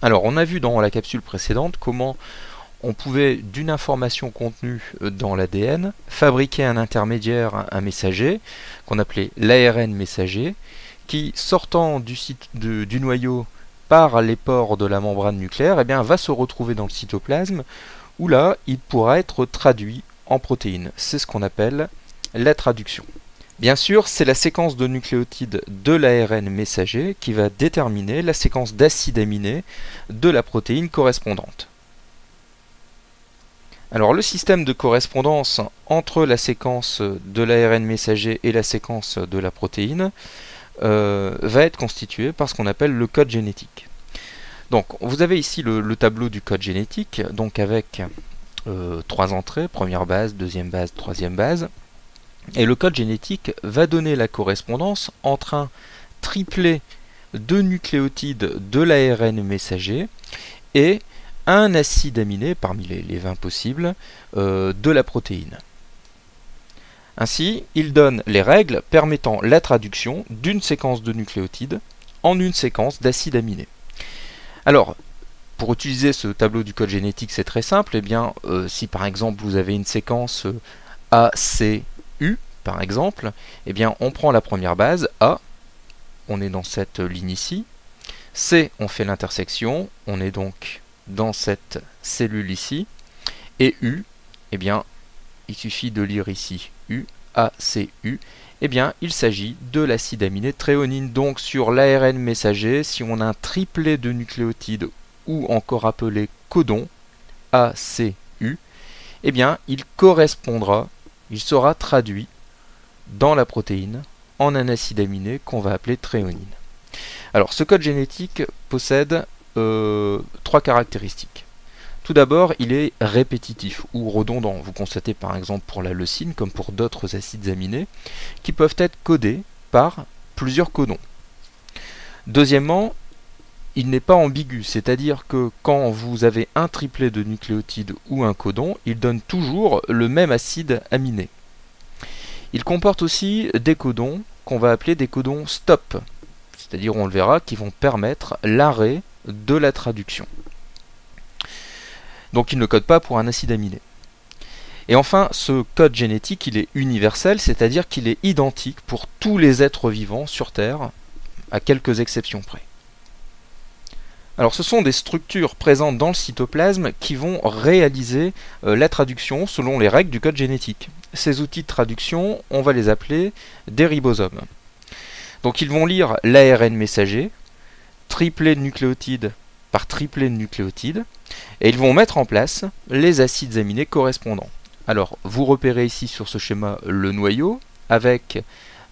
Alors, on a vu dans la capsule précédente comment on pouvait, d'une information contenue dans l'ADN, fabriquer un intermédiaire, un messager, qu'on appelait l'ARN messager, qui, sortant du noyau par les pores de la membrane nucléaire, eh bien, va se retrouver dans le cytoplasme, où là, il pourra être traduit en protéines. C'est ce qu'on appelle la traduction. Bien sûr, c'est la séquence de nucléotides de l'ARN messager qui va déterminer la séquence d'acides aminés de la protéine correspondante. Alors le système de correspondance entre la séquence de l'ARN messager et la séquence de la protéine va être constitué par ce qu'on appelle le code génétique. Donc vous avez ici le tableau du code génétique, donc avec 3 entrées, première base, deuxième base, troisième base. Et le code génétique va donner la correspondance entre un triplet de nucléotides de l'ARN messager et un acide aminé, parmi les 20 possibles, de la protéine. Ainsi, il donne les règles permettant la traduction d'une séquence de nucléotides en une séquence d'acides aminés. Alors, pour utiliser ce tableau du code génétique, c'est très simple. Eh bien, si par exemple vous avez une séquence ACU, par exemple, eh bien, on prend la première base, A, on est dans cette ligne ici. C, on fait l'intersection, on est donc dans cette cellule ici. Et U, eh bien, il suffit de lire ici U, A, C, U. Eh bien, il s'agit de l'acide aminé tréonine. Donc, sur l'ARN messager, si on a un triplet de nucléotides ou encore appelé codon, A, C, U, eh bien, il correspondra, il sera traduit dans la protéine en un acide aminé qu'on va appeler tréonine. Alors, ce code génétique possède 3 caractéristiques. Tout d'abord, il est répétitif ou redondant. Vous constatez par exemple pour la leucine, comme pour d'autres acides aminés, qui peuvent être codés par plusieurs codons. Deuxièmement, il n'est pas ambigu, c'est-à-dire que quand vous avez un triplet de nucléotides ou un codon, il donne toujours le même acide aminé. Il comporte aussi des codons qu'on va appeler des codons stop, c'est-à-dire, on le verra, qui vont permettre l'arrêt de la traduction. Donc il ne code pas pour un acide aminé. Et enfin, ce code génétique, il est universel, c'est-à-dire qu'il est identique pour tous les êtres vivants sur Terre, à quelques exceptions près. Alors ce sont des structures présentes dans le cytoplasme qui vont réaliser la traduction selon les règles du code génétique. Ces outils de traduction, on va les appeler des ribosomes. Donc ils vont lire l'ARN messager, triplet de nucléotides par triplet de nucléotides, et ils vont mettre en place les acides aminés correspondants. Alors vous repérez ici sur ce schéma le noyau, avec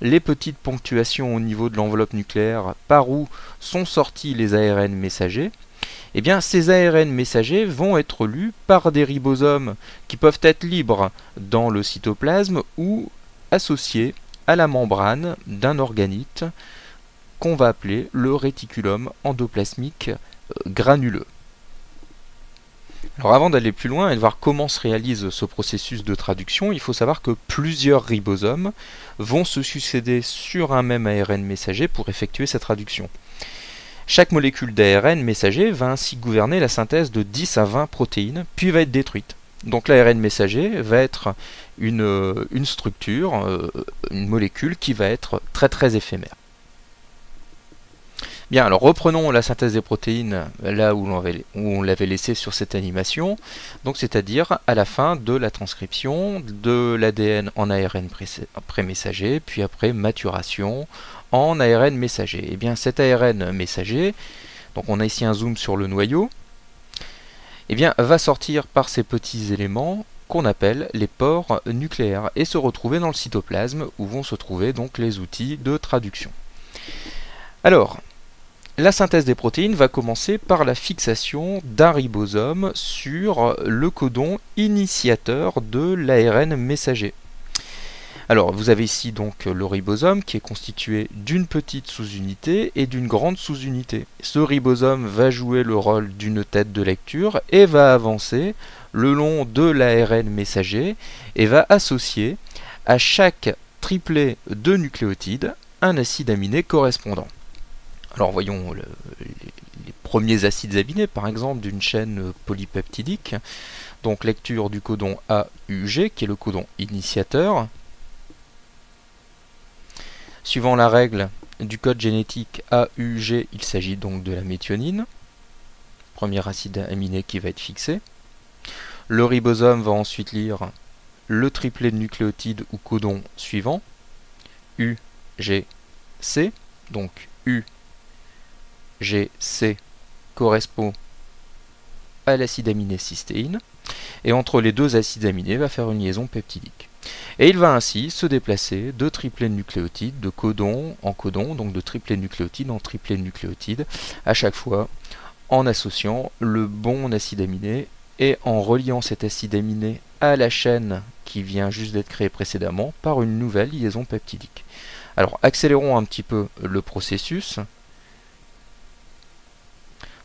les petites ponctuations au niveau de l'enveloppe nucléaire par où sont sortis les ARN messagers. Eh bien, ces ARN messagers vont être lus par des ribosomes qui peuvent être libres dans le cytoplasme ou associés à la membrane d'un organite qu'on va appeler le réticulum endoplasmique granuleux. Alors avant d'aller plus loin et de voir comment se réalise ce processus de traduction, il faut savoir que plusieurs ribosomes vont se succéder sur un même ARN messager pour effectuer cette traduction. Chaque molécule d'ARN messager va ainsi gouverner la synthèse de 10 à 20 protéines, puis va être détruite. Donc l'ARN messager va être une structure, une molécule qui va être très très éphémère. Bien, alors reprenons la synthèse des protéines là où on l'avait laissé sur cette animation, donc c'est-à-dire à la fin de la transcription de l'ADN en ARN pré-messager, puis après maturation en ARN messager. Et bien cet ARN messager, donc on a ici un zoom sur le noyau, et bien va sortir par ces petits éléments qu'on appelle les pores nucléaires et se retrouver dans le cytoplasme où vont se trouver donc les outils de traduction. Alors, la synthèse des protéines va commencer par la fixation d'un ribosome sur le codon initiateur de l'ARN messager. Alors, vous avez ici donc le ribosome qui est constitué d'une petite sous-unité et d'une grande sous-unité. Ce ribosome va jouer le rôle d'une tête de lecture et va avancer le long de l'ARN messager et va associer à chaque triplet de nucléotides un acide aminé correspondant. Alors voyons les premiers acides aminés, par exemple, d'une chaîne polypeptidique. Donc lecture du codon AUG, qui est le codon initiateur. Suivant la règle du code génétique AUG, il s'agit donc de la méthionine, premier acide aminé qui va être fixé. Le ribosome va ensuite lire le triplet de nucléotides ou codon suivant, UGC, donc UGC correspond à l'acide aminé cystéine, et entre les deux acides aminés va faire une liaison peptidique. Et il va ainsi se déplacer de triplet de nucléotides, de codon en codon, donc de triplet de nucléotides en triplet de nucléotides, à chaque fois en associant le bon acide aminé et en reliant cet acide aminé à la chaîne qui vient juste d'être créée précédemment par une nouvelle liaison peptidique. Alors accélérons un petit peu le processus.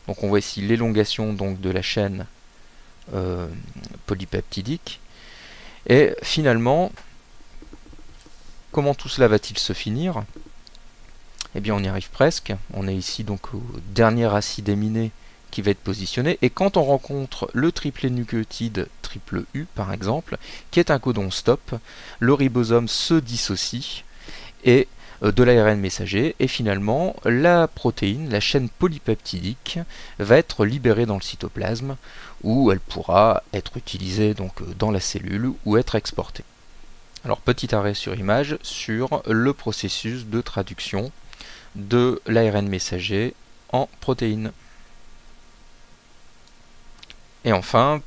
Donc on voit ici l'élongation donc de la chaîne polypeptidique. Et finalement, comment tout cela va-t-il se finir? Eh bien on y arrive presque. On est ici donc au dernier acide aminé qui va être positionné. Et quand on rencontre le triplet nucléotide triple U par exemple, qui est un codon stop, le ribosome se dissocie et de l'ARN messager, et finalement la protéine, la chaîne polypeptidique, va être libérée dans le cytoplasme, où elle pourra être utilisée donc dans la cellule ou être exportée. Alors petit arrêt sur image sur le processus de traduction de l'ARN messager en protéines. Et enfin,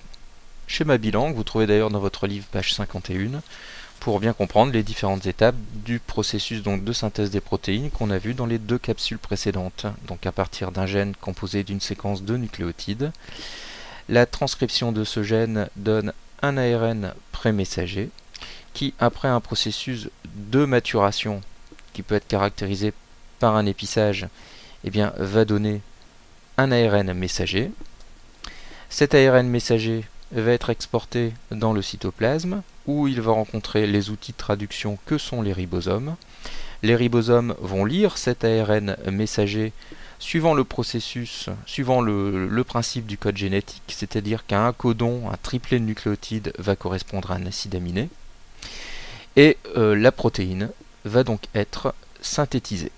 schéma bilan que vous trouvez d'ailleurs dans votre livre page 51, pour bien comprendre les différentes étapes du processus donc de synthèse des protéines qu'on a vu dans les deux capsules précédentes. Donc à partir d'un gène composé d'une séquence de nucléotides, la transcription de ce gène donne un ARN pré-messager qui, après un processus de maturation qui peut être caractérisé par un épissage, eh bien, va donner un ARN messager. Cet ARN messager va être exporté dans le cytoplasme où il va rencontrer les outils de traduction que sont les ribosomes. Les ribosomes vont lire cet ARN messager suivant le processus, suivant le principe du code génétique, c'est-à-dire qu'un codon, un triplet de nucléotides va correspondre à un acide aminé, et la protéine va donc être synthétisée.